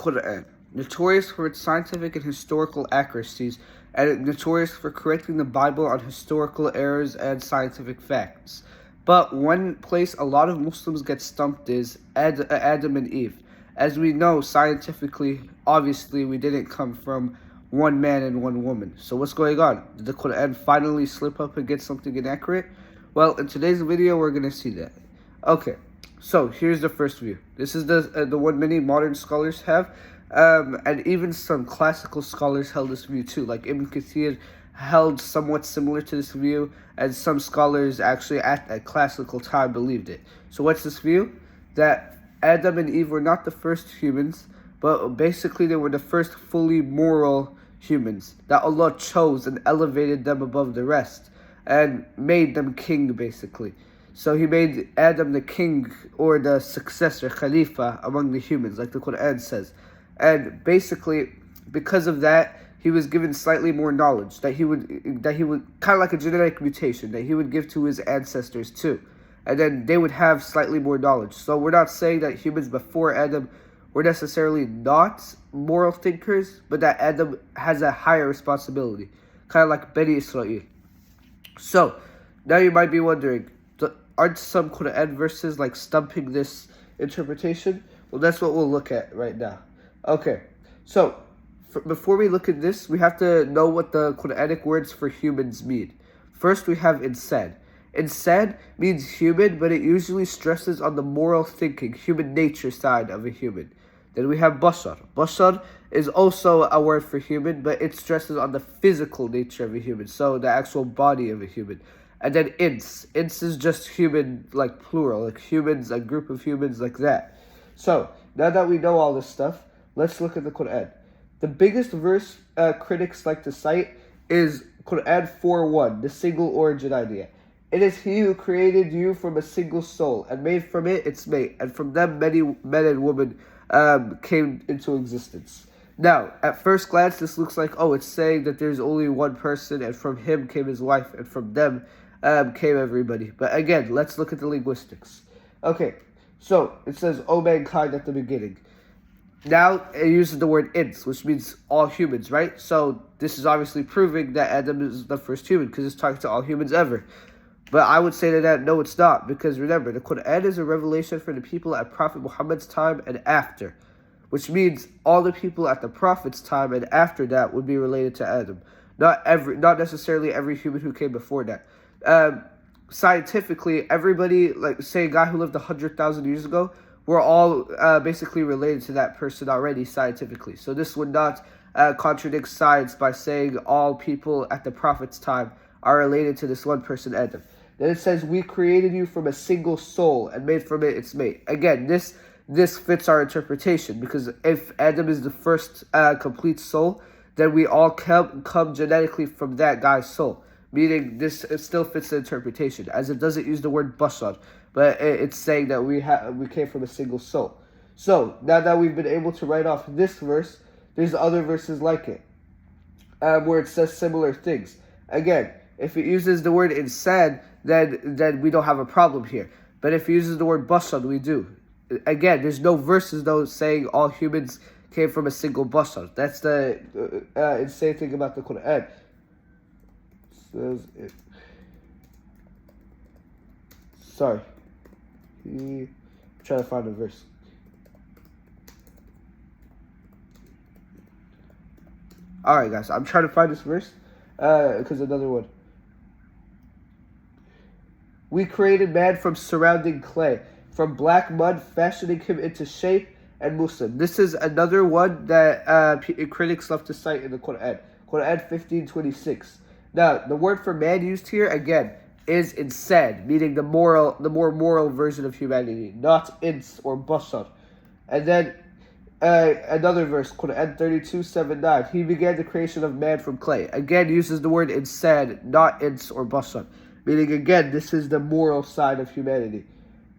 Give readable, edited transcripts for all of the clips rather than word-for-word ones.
Quran, notorious for its scientific and historical accuracies, and notorious for correcting the Bible on historical errors and scientific facts. But one place a lot of Muslims get stumped is Adam and Eve. As we know, scientifically, obviously, we didn't come from one man and one woman. So what's going on? Did the Quran finally slip up and get something inaccurate? Well, in today's video, we're going to see that. Okay, so here's the first view. This is the one many modern scholars have, and even some classical scholars held this view too. Like Ibn Kathir held somewhat similar to this view, and some scholars actually at that classical time believed it. So what's this view? That Adam and Eve were not the first humans, but basically they were the first fully moral humans, that Allah chose and elevated them above the rest and made them king, basically. So he made Adam the king, or the successor, Khalifa, among the humans, like the Quran says. And basically, because of that, he was given slightly more knowledge, that he would kind of like a genetic mutation, that he would give to his ancestors too. And then they would have slightly more knowledge. So we're not saying that humans before Adam were necessarily not moral thinkers, but that Adam has a higher responsibility, kind of like Bani Israel. So, now you might be wondering, aren't some Quran verses like stumping this interpretation? Well, that's what we'll look at right now. Okay, so before we look at this, we have to know what the Quranic words for humans mean. First, we have insan. Insan means human, but it usually stresses on the moral thinking, human nature side of a human. Then we have bashar. Bashar is also a word for human, but it stresses on the physical nature of a human, so the actual body of a human. And then ins. Ins is just human, like plural, like humans, a group of humans, like that. So, now that we know all this stuff, let's look at the Quran. The biggest verse critics like to cite is Quran 4:1, the single origin idea. It is He who created you from a single soul and made from it its mate, and from them many men and women came into existence. Now, at first glance, this looks like, oh, it's saying that there's only one person, and from him came his wife, and from them came everybody. But again, let's look at the linguistics. Okay, so it says, O mankind at the beginning. Now, it uses the word ins, which means all humans, right? So this is obviously proving that Adam is the first human, because it's talking to all humans ever. But I would say to that, no, it's not. Because remember, the Quran is a revelation for the people at Prophet Muhammad's time and after. Which means all the people at the Prophet's time and after that would be related to Adam. Not necessarily every human who came before that. Scientifically, everybody, like say a guy who lived 100,000 years ago, we're all basically related to that person already scientifically. So this would not contradict science by saying all people at the Prophet's time are related to this one person, Adam. Then it says, we created you from a single soul and made from it its mate. Again, this fits our interpretation, because if Adam is the first complete soul, then we all come genetically from that guy's soul. Meaning it still fits the interpretation, as it doesn't use the word bashar, but it's saying that we came from a single soul. So, now that we've been able to write off this verse, there's other verses like it, where it says similar things. Again, if it uses the word insan, then we don't have a problem here. But if it uses the word bashar, we do. Again, there's no verses though saying all humans came from a single bashar. That's the insane thing about the Quran. Says it. Sorry. I'm trying to find a verse. Alright guys, I'm trying to find this verse, because another one. We created man from surrounding clay, from black mud, fashioning him into shape and Muslim. This is another one that critics love to cite in the Quran. Quran 15:26. Now, the word for man used here, again, is insan, meaning the more moral version of humanity, not ins or bashar. And then another verse, Quran 32:7-9. He began the creation of man from clay. Again, uses the word insan, not ins or bashar. Meaning, again, this is the moral side of humanity.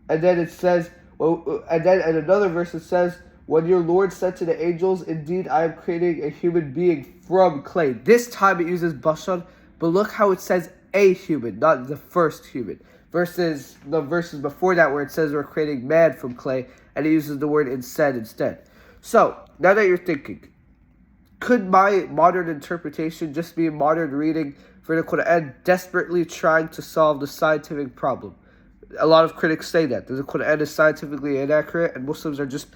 And then it says, and then in another verse it says, when your Lord said to the angels, indeed I am creating a human being from clay. This time it uses bashar, but look how it says a human, not the first human. Versus the verses before that where it says we're creating man from clay, and it uses the word insan instead. So, now that you're thinking, could my modern interpretation just be a modern reading for the Quran desperately trying to solve the scientific problem? A lot of critics say that the Quran is scientifically inaccurate and Muslims are just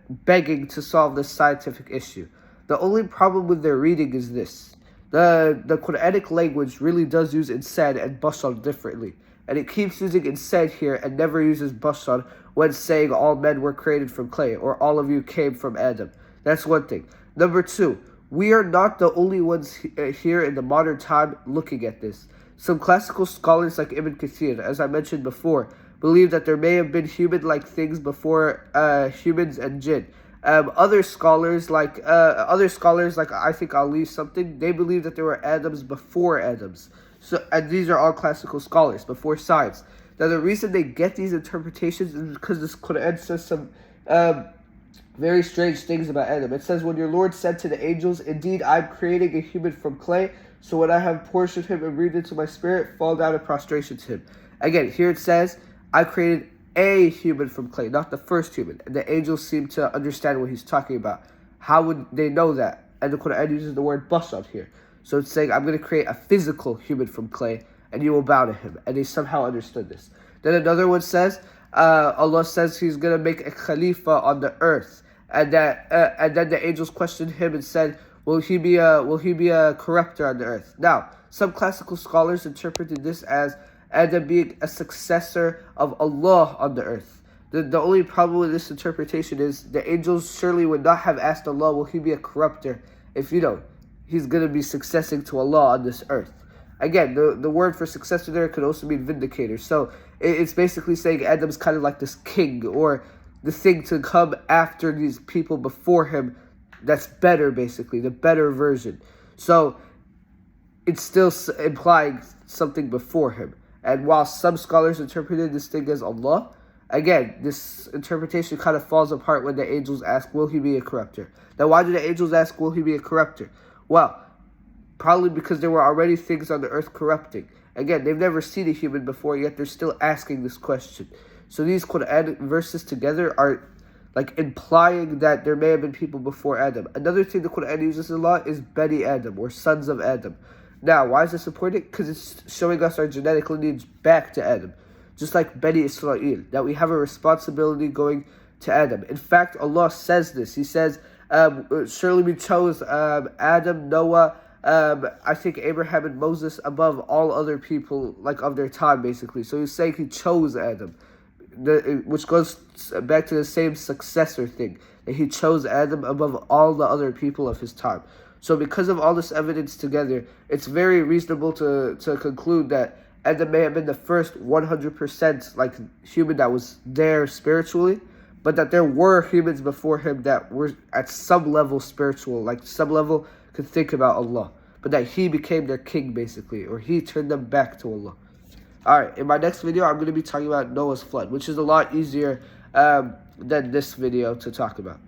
begging to solve this scientific issue. The only problem with their reading is this. The Quranic language really does use insan and bashar differently. And it keeps using insan here and never uses bashar when saying all men were created from clay or all of you came from Adam. That's one thing. Number two, we are not the only ones here in the modern time looking at this. Some classical scholars like Ibn Kathir, as I mentioned before, believe that there may have been human-like things before humans and jinn. Other scholars like I think Ali something, they believe that there were Adams before Adams. So, and these are all classical scholars before science. Now the reason they get these interpretations is because this Quran says some very strange things about Adam. It says, when your Lord said to the angels, indeed I'm creating a human from clay, so when I have portioned him and breathed into my spirit, fall down in prostration to him. Again, here it says, I created a human from clay, not the first human. And the angels seem to understand what he's talking about. How would they know that? And the Quran uses the word bashar here. So it's saying, I'm going to create a physical human from clay, and you will bow to him. And they somehow understood this. Then another one says, Allah says he's going to make a khalifa on the earth. And then the angels questioned him and said, Will he be a corrupter on the earth? Now, some classical scholars interpreted this as Adam being a successor of Allah on the earth. The only problem with this interpretation is the angels surely would not have asked Allah, will he be a corrupter, if he's going to be successing to Allah on this earth. Again, the word for successor there could also mean vindicator. So it's basically saying Adam's kind of like this king or the thing to come after these people before him that's better, basically, the better version. So it's still implying something before him. And while some scholars interpreted this thing as Allah, again, this interpretation kind of falls apart when the angels ask, will he be a corrupter? Now, why do the angels ask, will he be a corrupter? Well, probably because there were already things on the earth corrupting. Again, they've never seen a human before, yet they're still asking this question. So these Quran verses together are like implying that there may have been people before Adam. Another thing the Quran uses a lot is Bani Adam, or sons of Adam. Now, why is this important? Because it's showing us our genetic lineage back to Adam. Just like Bani Israel, that we have a responsibility going to Adam. In fact, Allah says this. He says, surely we chose Adam, Noah, I think Abraham and Moses above all other people like of their time, basically. So he's saying he chose Adam. Which goes back to the same successor thing, that he chose Adam above all the other people of his time. So because of all this evidence together, it's very reasonable to conclude that Adam may have been the first 100% like human that was there spiritually, but that there were humans before him that were at some level spiritual, like some level could think about Allah, but that he became their king, basically, or he turned them back to Allah. Alright, in my next video, I'm going to be talking about Noah's flood, which is a lot easier than this video to talk about.